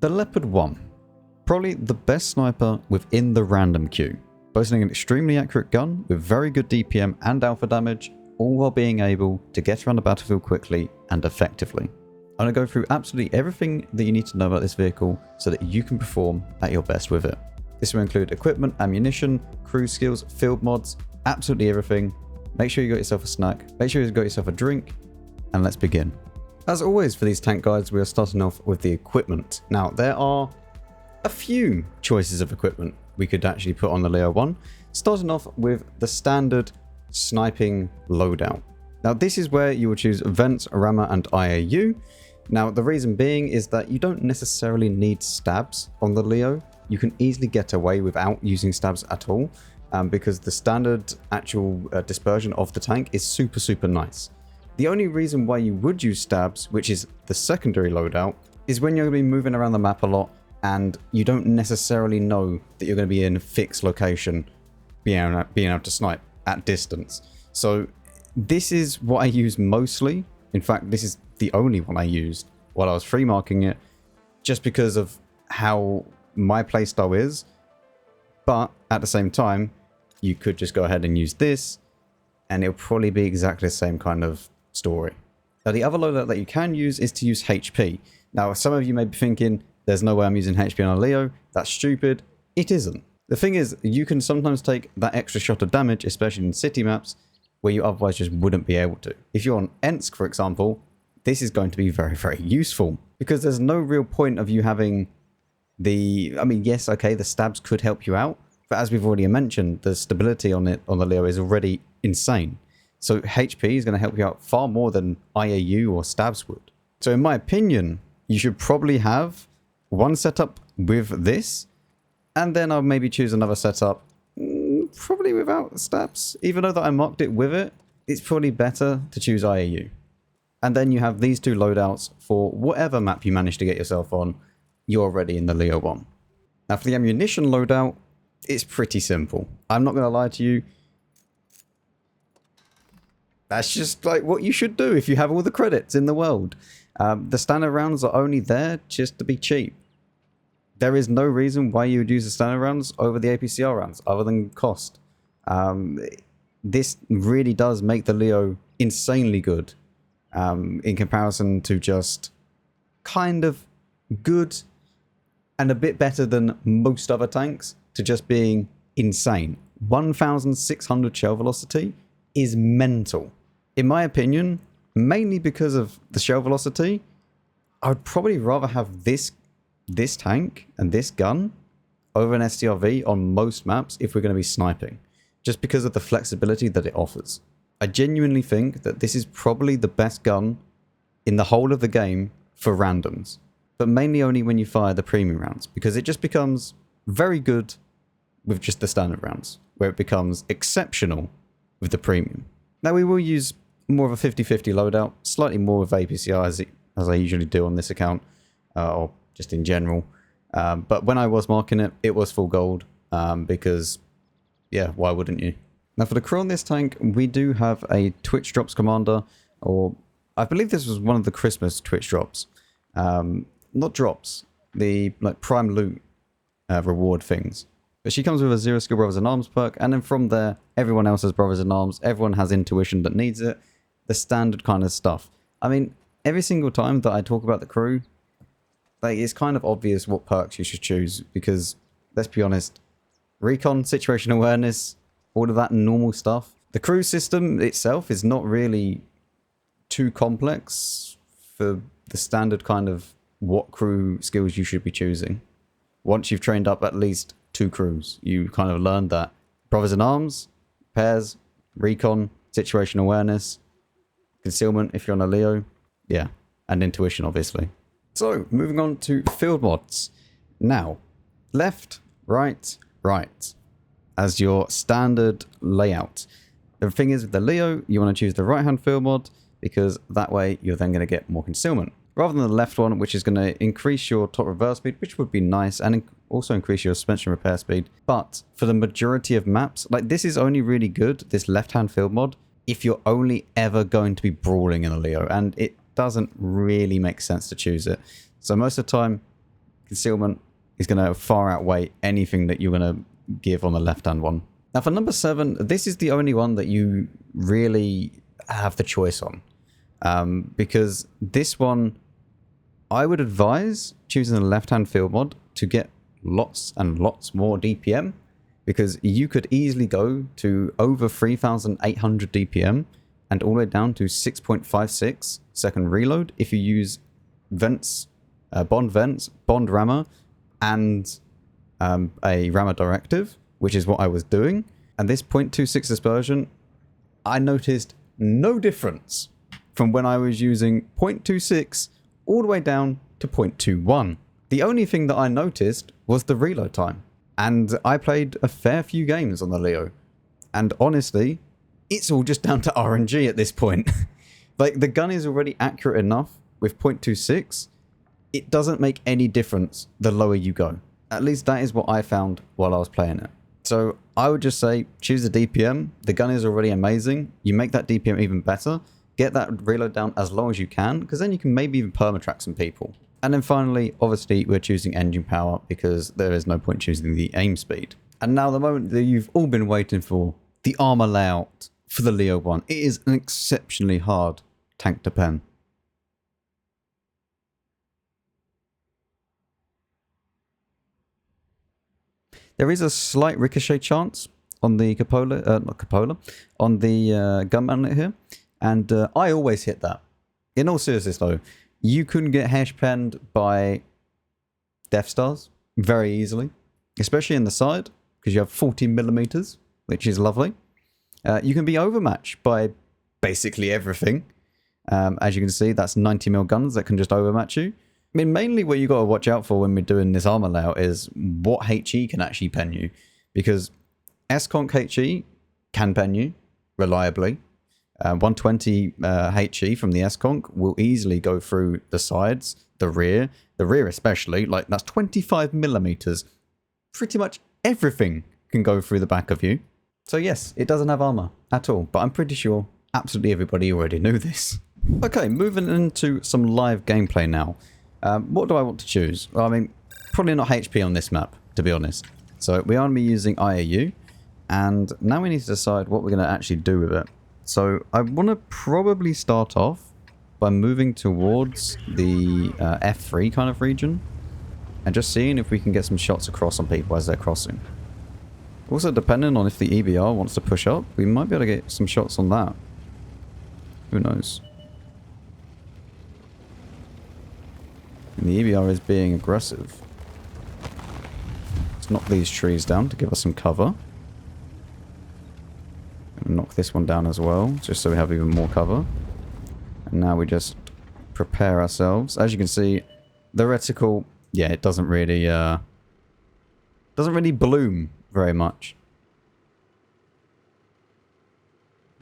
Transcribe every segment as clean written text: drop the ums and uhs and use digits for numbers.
The Leopard 1. Probably the best sniper within the random queue, boasting an extremely accurate gun with very good DPM and alpha damage, all while being able to get around the battlefield quickly and effectively. I'm going to go through absolutely everything that you need to know about this vehicle so that you can perform at your best with it. This will include equipment, ammunition, crew skills, field mods, absolutely everything. Make sure you got yourself a snack, make sure you got yourself a drink, and let's begin. As always for these tank guides, we are starting off with the equipment. Now, there are a few choices of equipment we could actually put on the Leo 1, starting off with the standard sniping loadout. Now, this is where you will choose vents, rammer, and IAU. Now, the reason being is that you don't necessarily need stabs on the Leo. You can easily get away without using stabs at all, because the standard actual dispersion of the tank is super nice. The only reason why you would use stabs, which is the secondary loadout, is when you're going to be moving around the map a lot and you don't necessarily know that you're going to be in a fixed location, being able to snipe at distance. So this is what I use mostly. In fact, this is the only one I used while I was free marking it, just because of how my playstyle is. But at the same time, you could just go ahead and use this, and it'll probably be exactly the same kind of story. Now, the other loadout that you can use is to use HP. Now, some of you may be thinking, there's no way I'm using HP on a Leo. That's stupid. It isn't. The thing is, you can sometimes take that extra shot of damage, especially in city maps, where you otherwise just wouldn't be able to. If you're on Ensk, for example, this is going to be very useful, because there's no real point of you having the... I mean, yes, okay, the stabs could help you out, but as we've already mentioned, the stability on the Leo is already insane. So HP is going to help you out far more than IAU or stabs would. So in my opinion, you should probably have one setup with this, and then I'll maybe choose another setup probably without stabs. Even though that I marked it with it, it's probably better to choose IAU. And then you have these two loadouts for whatever map you manage to get yourself on. You're already in the Leo 1. Now for the ammunition loadout, it's pretty simple. I'm not going to lie to you. That's just like what you should do if you have all the credits in the world. The standard rounds are only there just to be cheap. There is no reason why you would use the standard rounds over the APCR rounds other than cost. This really does make the Leo insanely good in comparison to just kind of good and a bit better than most other tanks to just being insane. 1,600 shell velocity is mental. In my opinion, mainly because of the shell velocity, I would probably rather have this tank and this gun over an STRV on most maps if we're going to be sniping, just because of the flexibility that it offers. I genuinely think that this is probably the best gun in the whole of the game for randoms, but mainly only when you fire the premium rounds, because it just becomes very good with just the standard rounds, where it becomes exceptional with the premium. Now, we will use more of a 50-50 loadout, slightly more with APCR as I usually do on this account, or just in general. But when I was marking it, it was full gold, because, yeah, why wouldn't you? Now, for the crew on this tank, we do have a Twitch drops commander, or I believe this was one of the Christmas Twitch drops. Not drops, the like prime loot reward things. But she comes with a 0 skill Brothers in Arms perk, and then from there, everyone else has Brothers in Arms, everyone has intuition that needs it, the standard kind of stuff. I mean, every single time that I talk about the crew, like, it's kind of obvious what perks you should choose, because, let's be honest, recon, situation awareness, all of that normal stuff. The crew system itself is not really too complex for the standard kind of what crew skills you should be choosing. Once you've trained up at least 2 crews, you kind of learned that Brothers in Arms, pairs, recon, situation awareness, concealment if you're on a Leo, yeah, and intuition obviously. So moving on to field mods. Now, left, right, right as your standard layout. The thing is with the Leo, you want to choose the right hand field mod, because that way you're then going to get more concealment, rather than the left one, which is going to increase your top reverse speed, which would be nice, and also increase your suspension repair speed. But for the majority of maps, like, this is only really good, this left hand field mod, if you're only ever going to be brawling in a Leo, and it doesn't really make sense to choose it. So most of the time, concealment is going to far outweigh anything that you're going to give on the left-hand one. Now for number 7, this is the only one that you really have the choice on. Because this one, I would advise choosing the left-hand field mod to get lots and lots more DPM, because you could easily go to over 3,800 DPM and all the way down to 6.56 second reload if you use vents, bond rammer, and a rammer directive, which is what I was doing. And this 0.26 dispersion, I noticed no difference from when I was using 0.26 all the way down to 0.21. The only thing that I noticed was the reload time. And I played a fair few games on the Leo. And honestly, it's all just down to RNG at this point. Like, the gun is already accurate enough with 0.26. It doesn't make any difference the lower you go. At least that is what I found while I was playing it. So I would just say, choose the DPM. The gun is already amazing. You make that DPM even better. Get that reload down as long as you can, because then you can maybe even permatrack some people. And then finally, obviously, we're choosing engine power because there is no point choosing the aim speed. And now the moment that you've all been waiting for, the armor layout for the Leo 1. It is an exceptionally hard tank to pen. There is a slight ricochet chance on the on the gun mount here. And I always hit that. In all seriousness though, you can get hash penned by Death Stars very easily, especially in the side, because you have 40mm, which is lovely. You can be overmatched by basically everything. As you can see, that's 90mm guns that can just overmatch you. I mean, mainly what you got to watch out for when we're doing this armor layout is what HE can actually pen you, because S-Conk HE can pen you reliably. 120 HE from the S-Conk will easily go through the sides, the rear especially, like that's 25mm. Pretty much everything can go through the back of you. So yes, it doesn't have armor at all, but I'm pretty sure absolutely everybody already knew this. Okay, moving into some live gameplay now. What do I want to choose? Well, I mean, probably not HP on this map, to be honest. So we are going to be using IAU, and now we need to decide what we're going to actually do with it. So I want to probably start off by moving towards the F3 kind of region and just seeing if we can get some shots across on people as they're crossing. Also, depending on if the EBR wants to push up, we might be able to get some shots on that. Who knows? And the EBR is being aggressive. Let's knock these trees down to give us some cover. Knock this one down as well, just so we have even more cover. And now we just prepare ourselves. As you can see, the reticle, yeah, it doesn't really bloom very much.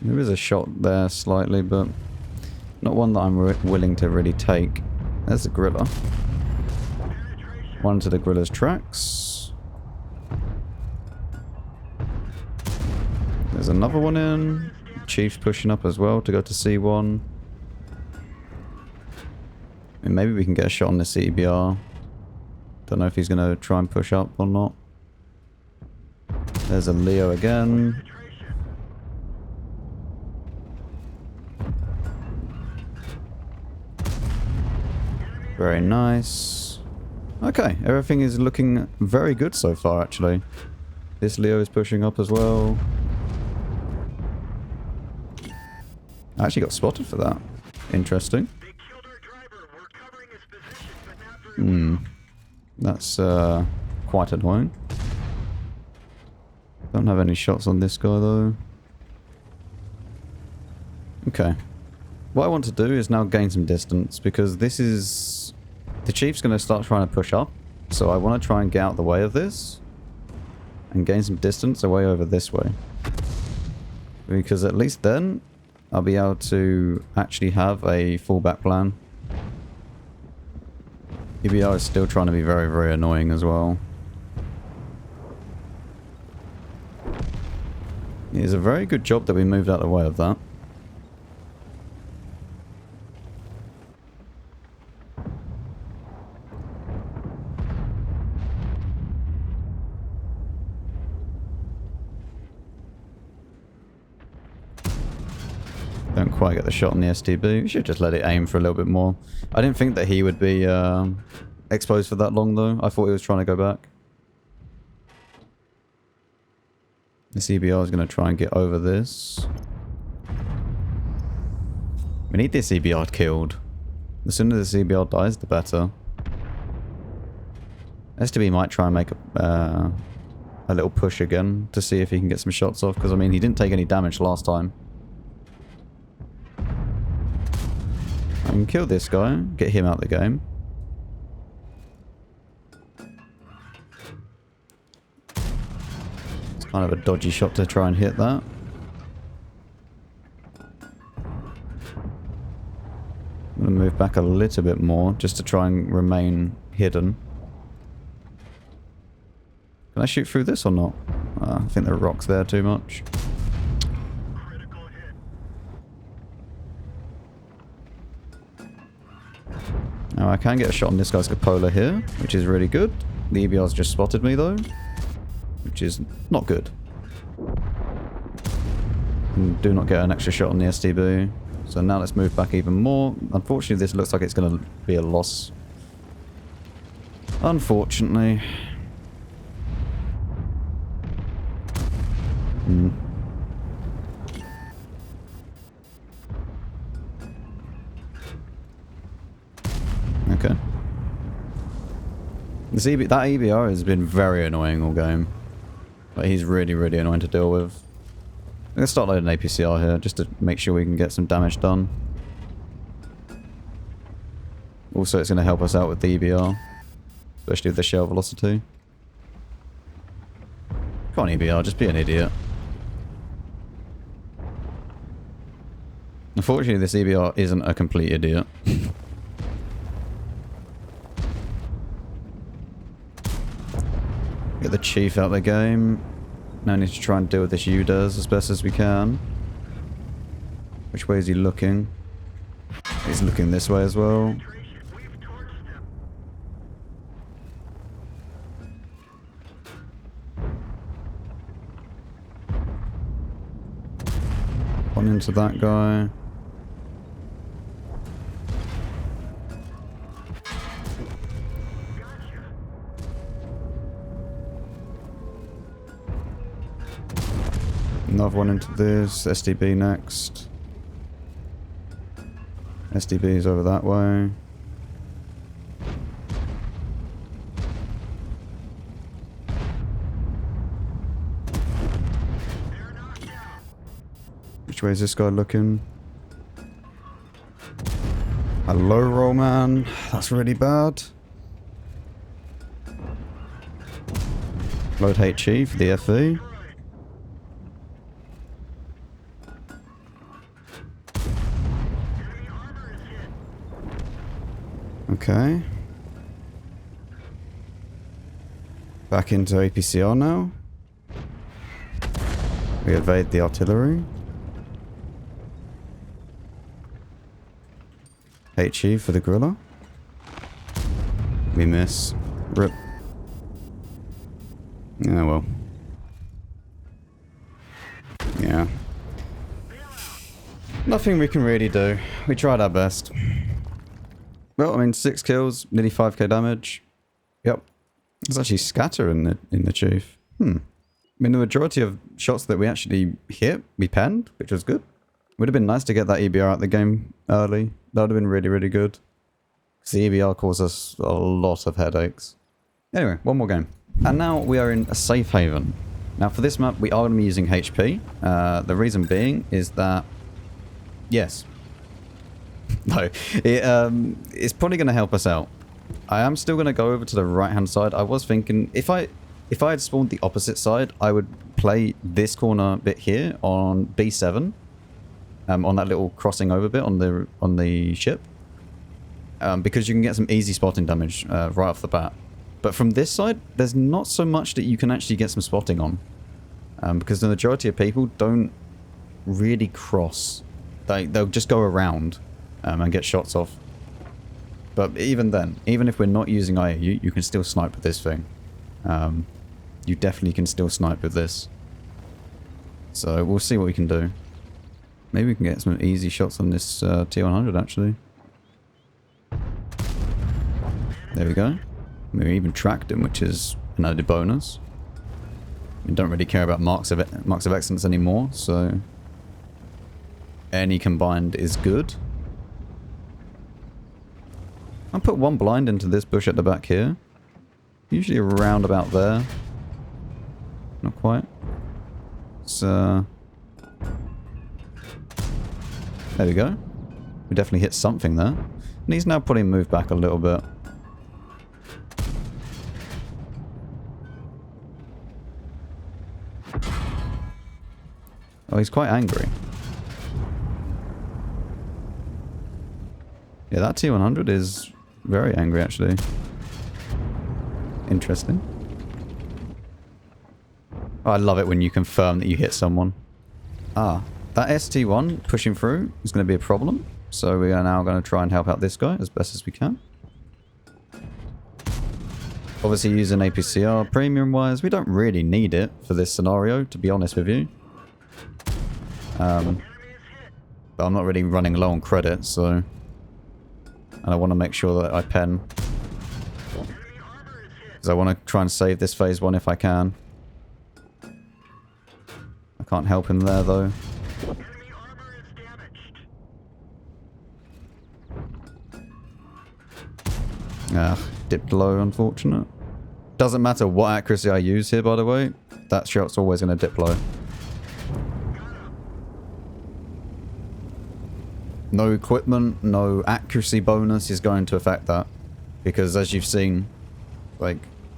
There is a shot there slightly, but not one that I'm willing to really take. There's the gorilla. One to the gorilla's tracks. There's another one in. Chief's pushing up as well to go to C1. And maybe we can get a shot on the CBR. Don't know if he's going to try and push up or not. There's a Leo again. Very nice. Okay, everything is looking very good so far, actually. This Leo is pushing up as well. I actually got spotted for that. Interesting. That's quite annoying. Don't have any shots on this guy though. Okay. What I want to do is now gain some distance, because this is... The Chief's going to start trying to push up. So I want to try and get out the way of this. And gain some distance away over this way. Because at least then, I'll be able to actually have a fallback plan. EBR is still trying to be very, very annoying as well. It's a very good job that we moved out of the way of that. quite get the shot on the STB. We should just let it aim for a little bit more. I didn't think that he would be exposed for that long though. I thought he was trying to go back. The CBR is going to try and get over this. We need this CBR killed. The sooner the CBR dies, the better. STB might try and make a little push again to see if he can get some shots off, because I mean he didn't take any damage last time. I can kill this guy, get him out of the game. It's kind of a dodgy shot to try and hit that. I'm going to move back a little bit more just to try and remain hidden. Can I shoot through this or not? I think the rock's there too much. Now I can get a shot on this guy's cupola here, which is really good. The EBR's just spotted me though, which is not good. And do not get an extra shot on the STB. So now let's move back even more. Unfortunately, this looks like it's going to be a loss. Unfortunately. Okay. That EBR has been very annoying all game. Like, he's really, really annoying to deal with. I'm going to start loading APCR here, just to make sure we can get some damage done. Also, it's going to help us out with the EBR. Especially with the shell velocity. Come on, EBR, just be an idiot. Unfortunately, this EBR isn't a complete idiot. Get the chief out of the game. Now I need to try and deal with this UDES as best as we can. Which way is he looking? He's looking this way as well. One into that guy. Another one into this. STB next. STB is over that way. Which way is this guy looking? A low roll, man. That's really bad. Load HE for the FE. Okay. Back into APCR now. We evade the artillery. HE for the gorilla. We miss. RIP. Yeah, well. Yeah. Nothing we can really do. We tried our best. Well, I mean, 6 kills, nearly 5k damage. Yep. There's actually scatter in the chief. I mean, the majority of shots that we actually hit, we penned, which was good. Would have been nice to get that EBR out of the game early. That would have been really, really good. Because the EBR caused us a lot of headaches. Anyway, one more game. And now we are in a safe haven. Now for this map, we are going to be using HP. The reason being is that... Yes. No. It's probably going to help us out. I am still going to go over to the right-hand side. I was thinking, if I had spawned the opposite side, I would play this corner bit here on B7. On that little crossing over bit on the ship. Because you can get some easy spotting damage right off the bat. But from this side, there's not so much that you can actually get some spotting on. Because the majority of people don't really cross. They'll just go around and get shots off. But even then, even if we're not using IA, you can still snipe with this thing. You definitely can still snipe with this. So we'll see what we can do. Maybe we can get some easy shots on this T100 actually. There we go. We even tracked him, which is an added bonus. We don't really care about marks of excellence anymore, so any combined is good. I'll put one blind into this bush at the back here. Usually around about there. Not quite. So there we go. We definitely hit something there. And he's now putting move back a little bit. Oh, he's quite angry. Yeah, that T100 is very angry, actually. Interesting. Oh, I love it when you confirm that you hit someone. Ah, that ST1 pushing through is going to be a problem. So we are now going to try and help out this guy as best as we can. Obviously using APCR premium-wise, we don't really need it for this scenario, to be honest with you. But I'm not really running low on credit, so... And I want to make sure that I pen. Because I want to try and save this phase 1 if I can. I can't help him there, though. Ah, dipped low, unfortunate. Doesn't matter what accuracy I use here, by the way. That shot's always going to dip low. No equipment, no accuracy bonus is going to affect that. Because as you've seen, like,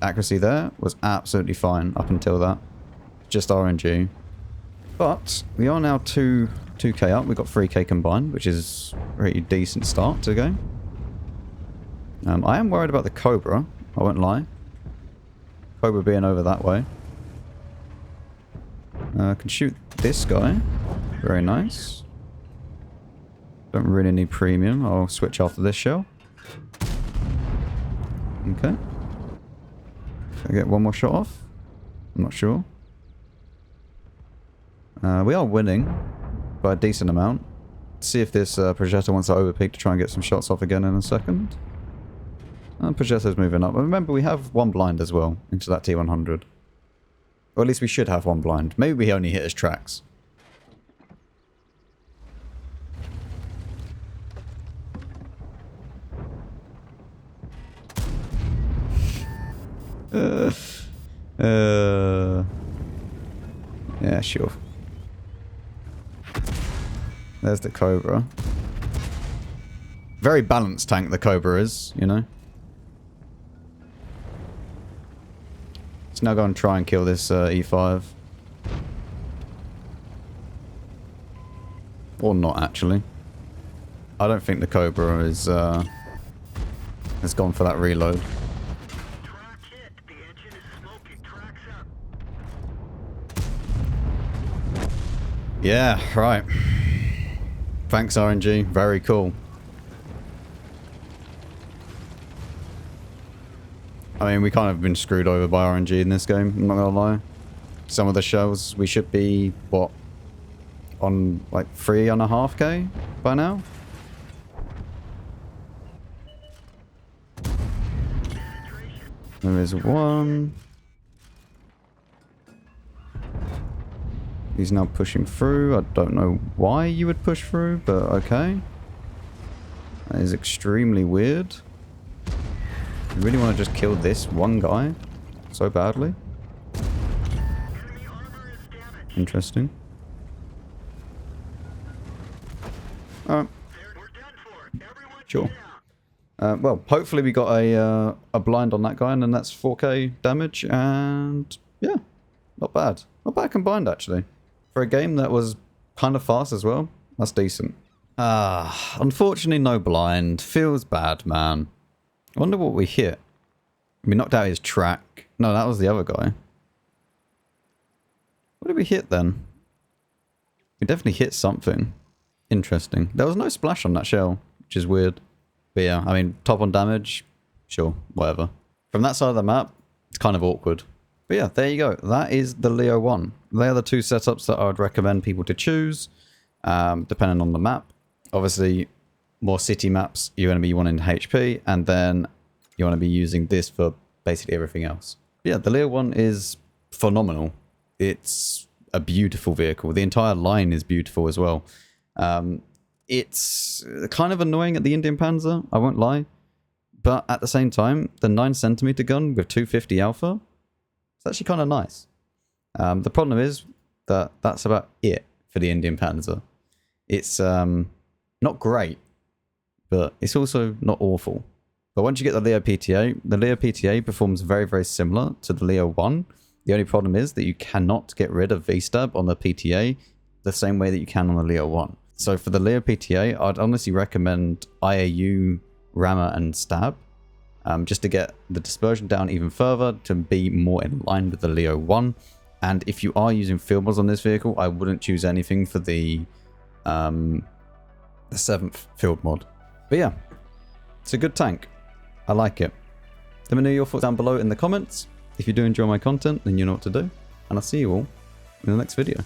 accuracy there was absolutely fine up until that. Just RNG. But we are now 2k up. We've got 3k combined, which is a pretty decent start to the game. I am worried about the Cobra, I won't lie. Cobra being over that way. I can shoot this guy. Very nice. Don't really need premium. I'll switch after this shell. Okay. Can I get one more shot off? I'm not sure. We are winning by a decent amount. Let's see if this projector wants to overpeak to try and get some shots off again in a second. Projector's moving up. Remember, we have one blind as well into that T100. Or at least we should have one blind. Maybe we only hit his tracks. Yeah, sure. There's the Cobra. Very balanced tank, the Cobra is, you know. Let's now go and try and kill this E5. Or not, actually. I don't think the Cobra is has gone for that reload. Yeah, right. Thanks, RNG. Very cool. I mean, we kind of been screwed over by RNG in this game, I'm not gonna lie. Some of the shells, we should be, what, on like 3.5k by now? There is one. He's now pushing through. I don't know why you would push through, but okay. That is extremely weird. You really want to just kill this one guy so badly? Interesting. Alright. Sure. Well, hopefully we got a blind on that guy, and then that's 4k damage, and yeah, not bad. Not bad combined, actually. For a game that was kind of fast as well, that's decent. Unfortunately no blind. Feels bad, man. I wonder what we hit. We knocked out his track. No, that was the other guy. What did we hit then? We definitely hit something. Interesting. There was no splash on that shell, which is weird. But yeah, I mean, top on damage, sure, whatever. From that side of the map, it's kind of awkward. But yeah, there you go. That is the Leo 1. They are the two setups that I would recommend people to choose. depending on the map. Obviously, more city maps, you're going to be wanting HP, and then you want to be using this for basically everything else. Yeah, the Leo 1 is phenomenal. It's a beautiful vehicle. The entire line is beautiful as well. It's kind of annoying at the Indian Panzer, I won't lie. But at the same time, the 9cm gun with 250 alpha, it's actually kind of nice. The problem is that that's about it for the Indian Panzer. It's not great, but it's also not awful. But once you get the Leo PTA performs very, very similar to the Leo 1. The only problem is that you cannot get rid of V-Stab on the PTA the same way that you can on the Leo 1. So for the Leo PTA, I'd honestly recommend IAU, Rammer, and Stab, just to get the dispersion down even further, to be more in line with the Leo 1. And if you are using field mods on this vehicle, I wouldn't choose anything for the 7th field mod. But yeah, it's a good tank. I like it. Let me know your thoughts down below in the comments. If you do enjoy my content, then you know what to do. And I'll see you all in the next video.